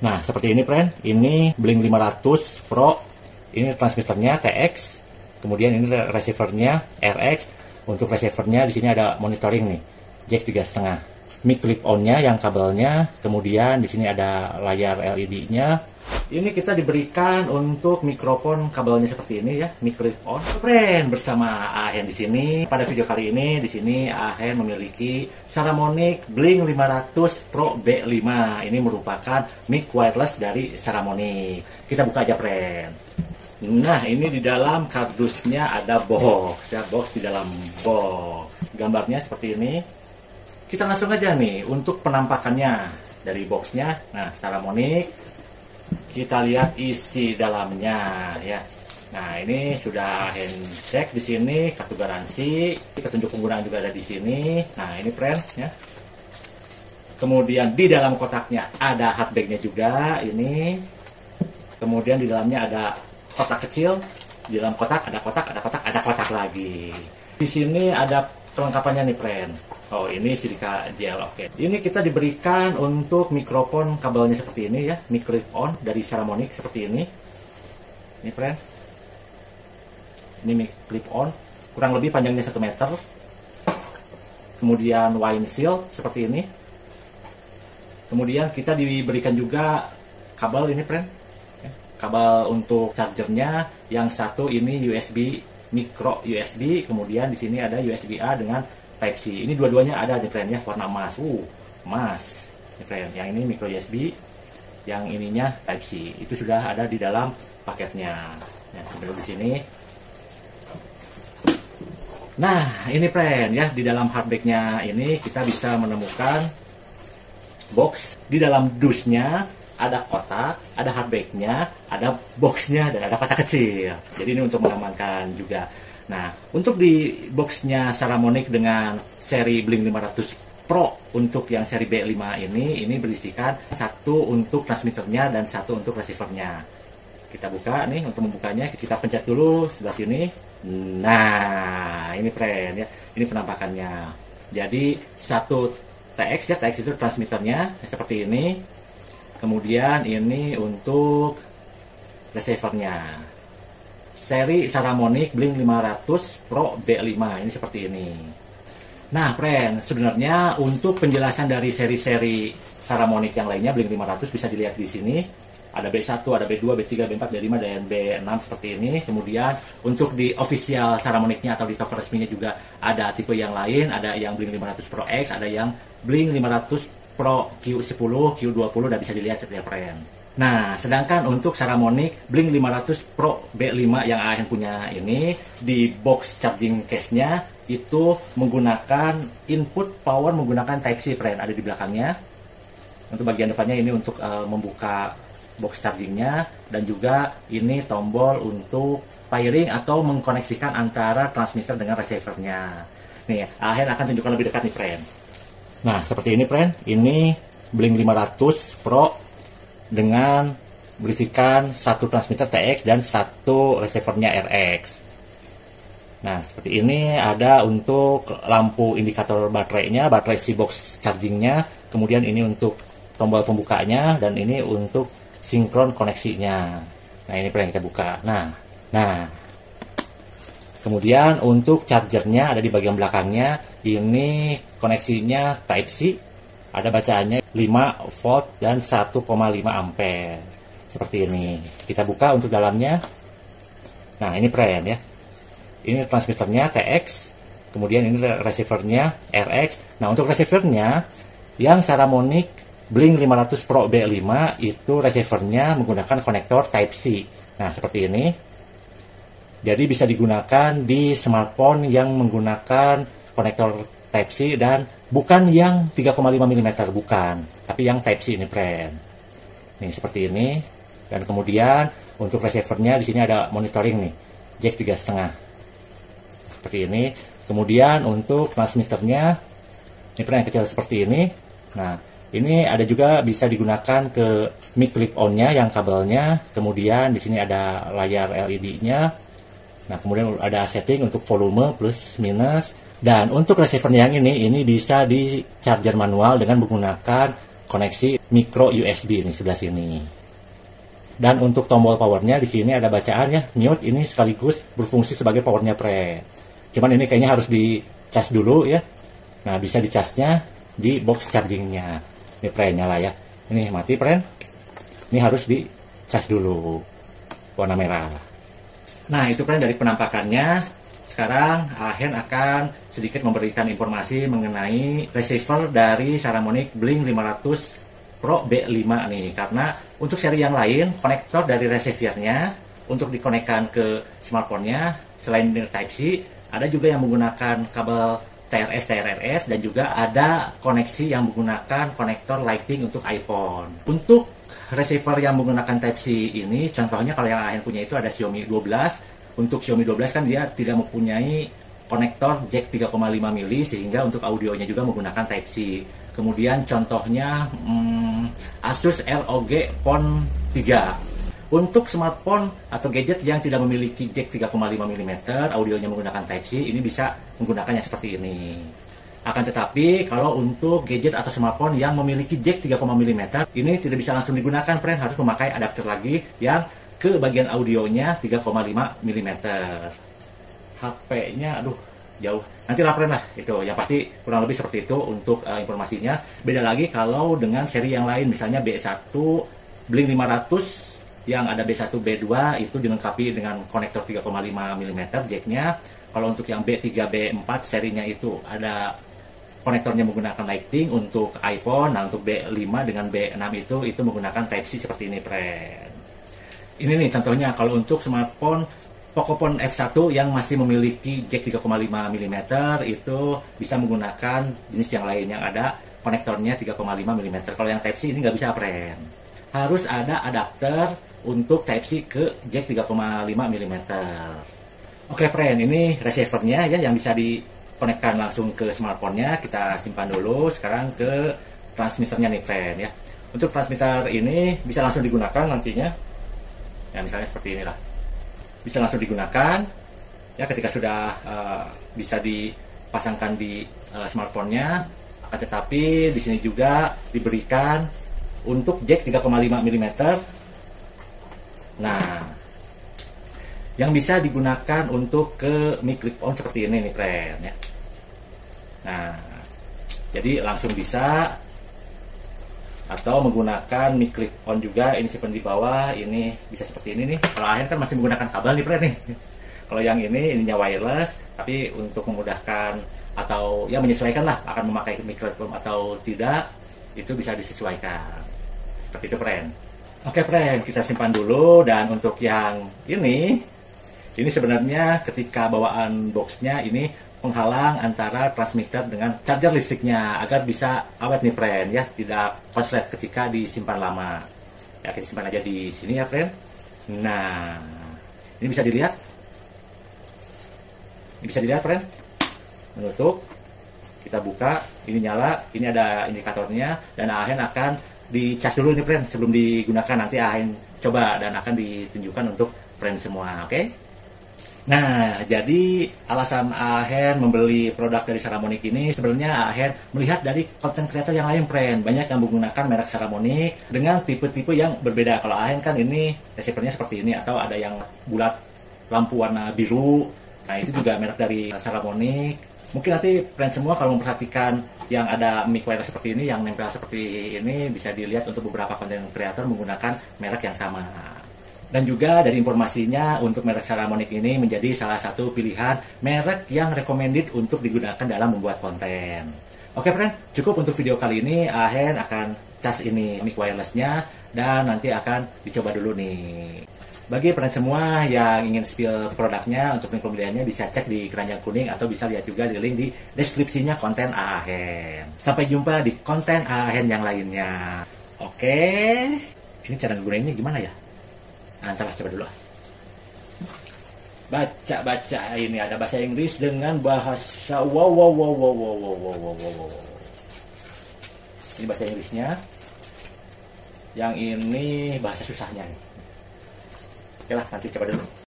Nah, seperti ini friend, ini Blink 500 Pro, ini transmitternya TX, kemudian ini receivernya RX. Untuk receivernya di sini ada monitoring nih, jack 3,5, mic clip on-nya yang kabelnya, kemudian di sini ada layar LED-nya. Ini kita diberikan untuk mikrofon kabelnya seperti ini ya, mic clip on. Friend, bersama Ahen di sini. Pada video kali ini di sini Ahen memiliki Saramonic Blink 500 Pro B5. Ini merupakan mic wireless dari Saramonic. Kita buka aja, friend. Nah, ini di dalam kardusnya ada box ya, box di dalam box. Gambarnya seperti ini. Kita langsung aja nih untuk penampakannya dari boxnya. Nah, Saramonic. Kita lihat isi dalamnya ya. Nah, ini sudah handshake di sini, kartu garansi, petunjuk penggunaan juga ada di sini. Nah, ini friend ya. Kemudian di dalam kotaknya ada hardback-nya juga ini. Kemudian di dalamnya ada kotak kecil. Di dalam kotak ada kotak, ada kotak, ada kotak lagi. Di sini ada kelengkapannya nih, friend. Oh, ini silika gel, oke. Ini kita diberikan untuk mikrofon kabelnya seperti ini ya, mic clip on dari Saramonic seperti ini. Ini, friend. Ini mic clip on, kurang lebih panjangnya 1 meter. Kemudian wine seal seperti ini. Kemudian kita diberikan juga kabel ini, friend. Kabel untuk chargernya, yang satu ini USB micro USB, kemudian di sini ada USB-A dengan Type C. Ini dua-duanya ada di friend ya, warna emas. Emas. Ini friend, yang ini micro USB, yang ininya Type C. Itu sudah ada di dalam paketnya. Ya, sambil di sini. Nah, ini friend ya, di dalam hardback-nya ini kita bisa menemukan box. Di dalam dusnya ada kotak, ada hardback-nya, ada box-nya, dan ada kotak kecil. Jadi ini untuk mengamankan juga. Nah, untuk di box-nya Saramonic dengan seri Blink 500 Pro untuk yang seri B5 ini berisikan satu untuk transmitternya dan satu untuk receivernya. Kita buka nih, untuk membukanya kita pencet dulu sebelah sini. Nah, ini friend ya, ini penampakannya. Jadi satu TX ya, TX itu transmitternya seperti ini. Kemudian ini untuk receivernya. Seri Saramonic Blink 500 Pro B5 ini seperti ini. Nah, friend, sebenarnya untuk penjelasan dari seri-seri Saramonic yang lainnya Blink 500 bisa dilihat di sini. Ada B1, ada B2, B3, B4, B5, dan B6 seperti ini. Kemudian untuk di official Saramonic-nya atau di toko resminya juga ada tipe yang lain, ada yang Blink 500 Pro X, ada yang Blink 500 Pro Q10, Q20, dan bisa dilihat ya, friend. Nah, sedangkan untuk Saramonic Blink 500 Pro B5 yang Ahen punya ini, di box charging case-nya itu menggunakan input power menggunakan Type C, friend, ada di belakangnya. Untuk bagian depannya ini untuk membuka box chargingnya, dan juga ini tombol untuk pairing atau mengkoneksikan antara transmitter dengan receivernya. Nih, Ahen akan tunjukkan lebih dekat nih, friend. Nah, seperti ini, friend. Ini Blink 500 Pro dengan berisikan satu transmitter TX dan satu receivernya RX. Nah, seperti ini ada untuk lampu indikator baterainya, baterai si box chargingnya. Kemudian ini untuk tombol pembukanya, dan ini untuk sinkron koneksinya. Nah, ini friend, kita buka. Nah, kemudian untuk chargernya ada di bagian belakangnya. Ini koneksinya Type C. Ada bacaannya 5 volt dan 1,5 ampere. Seperti ini. Kita buka untuk dalamnya. Nah, ini friend ya. Ini transmitternya TX. Kemudian ini receivernya RX. Nah, untuk receivernya yang Saramonic Blink 500 Pro B5 itu receivernya menggunakan konektor Type C. Nah, seperti ini. Jadi bisa digunakan di smartphone yang menggunakan konektor Type C dan bukan yang 3,5 mm, bukan, tapi yang Type C ini, friend. Nih, seperti ini. Dan kemudian untuk receivernya di sini ada monitoring nih, jack 3,5. Seperti ini. Kemudian untuk transmitternya ini, friend, yang kecil seperti ini. Nah, ini ada juga bisa digunakan ke mic clip on-nya yang kabelnya. Kemudian di sini ada layar LED-nya. Nah, kemudian ada setting untuk volume plus minus. Dan untuk receivernya yang ini bisa di charger manual dengan menggunakan koneksi micro USB nih sebelah sini. Dan untuk tombol powernya di sini ada bacaan ya, mute ini sekaligus berfungsi sebagai powernya friend. Cuman ini kayaknya harus dicas dulu ya. Nah, bisa dicasnya di box chargingnya. Ini friend nyala ya. Ini mati friend. Ini harus dicas dulu warna merah. Nah, itu friend dari penampakannya. Sekarang Ahen akan sedikit memberikan informasi mengenai receiver dari Saramonic Blink 500 Pro B5 nih. Karena untuk seri yang lain, konektor dari receivernya untuk dikonekkan ke smartphone-nya selain Type-C, ada juga yang menggunakan kabel TRS, dan juga ada koneksi yang menggunakan konektor Lightning untuk iPhone. Untuk receiver yang menggunakan Type-C ini, contohnya kalau yang Ahen punya itu ada Xiaomi 12. Untuk Xiaomi 12 kan dia tidak mempunyai konektor jack 3,5 mili, sehingga untuk audionya juga menggunakan Type-C. Kemudian contohnya Asus ROG Phone 3. Untuk smartphone atau gadget yang tidak memiliki jack 3,5 mm, audionya menggunakan Type-C, ini bisa menggunakannya seperti ini. Akan tetapi kalau untuk gadget atau smartphone yang memiliki jack 3,5 mm, ini tidak bisa langsung digunakan friend, harus memakai adapter lagi yang ke bagian audionya 3,5 mm. HP-nya aduh jauh, nanti laporin lah itu, yang pasti kurang lebih seperti itu untuk informasinya. Beda lagi kalau dengan seri yang lain, misalnya B1 Blink 500 yang ada B1 B2 itu dilengkapi dengan konektor 3,5 mm jacknya. Kalau untuk yang B3 B4 serinya itu ada konektornya menggunakan Lightning untuk iPhone. Nah, untuk B5 dengan B6 itu menggunakan Type-C seperti ini friend. Ini nih contohnya kalau untuk smartphone Pocophone F1 yang masih memiliki jack 3,5 mm itu bisa menggunakan jenis yang lain yang ada konektornya 3,5 mm. Kalau yang Type-C ini nggak bisa friend. Harus ada adapter untuk Type-C ke jack 3,5 mm. Oke friend, ini receivernya ya yang bisa dikonekkan langsung ke smartphone-nya. Kita simpan dulu. Sekarang ke transmitternya nih friend ya. Untuk transmitter ini bisa langsung digunakan nantinya. Ya misalnya seperti inilah, bisa langsung digunakan ya ketika sudah bisa dipasangkan di smartphone-nya. Tetapi di sini juga diberikan untuk jack 3,5 mm. Nah, yang bisa digunakan untuk ke mic clip-on seperti ini nih friend ya. Nah, jadi langsung bisa, atau menggunakan mic clip on juga. Ini simpan di bawah, ini bisa seperti ini nih. Kalau Ahen kan masih menggunakan kabel nih friend nih. Kalau yang ininya wireless, tapi untuk memudahkan atau ya menyesuaikan lah akan memakai mic clip on atau tidak, itu bisa disesuaikan seperti itu friend. Oke friend, kita simpan dulu. Dan untuk yang ini sebenarnya ketika bawaan boxnya ini penghalang antara transmitter dengan charger listriknya agar bisa awet nih friend ya, tidak konslet ketika disimpan lama. Ya, kita simpan aja di sini ya friend. Nah, ini bisa dilihat. Ini bisa dilihat friend. Menutup. Kita buka, ini nyala, ini ada indikatornya, dan Ahen akan dicas dulu nih friend sebelum digunakan. Nanti Ahen coba dan akan ditunjukkan untuk friend semua, oke? Nah, jadi alasan Ahen membeli produk dari Saramonic ini sebenarnya Ahen melihat dari konten kreator yang lain friend. Banyak yang menggunakan merek Saramonic dengan tipe-tipe yang berbeda. Kalau Ahen kan ini receivernya seperti ini, atau ada yang bulat lampu warna biru. Nah, itu juga merek dari Saramonic. Mungkin nanti friend semua kalau memperhatikan yang ada mic wireless seperti ini, yang nempel seperti ini, bisa dilihat untuk beberapa konten kreator menggunakan merek yang sama. Dan juga dari informasinya, untuk merek Saramonic ini menjadi salah satu pilihan merek yang recommended untuk digunakan dalam membuat konten. Oke friend, cukup untuk video kali ini. Ahen akan cas ini mic wirelessnya dan nanti akan dicoba dulu nih. Bagi friend semua yang ingin spill produknya, untuk link pembeliannya bisa cek di keranjang kuning, atau bisa lihat juga di link di deskripsinya konten Ahen. Sampai jumpa di konten Ahen yang lainnya. Oke, ini cara gunainnya gimana ya? Salah, coba dulu. Baca ini ada bahasa Inggris dengan bahasa wow. Ini bahasa Inggrisnya. Yang ini bahasa susahnya nih. Oke lah, nanti coba dulu.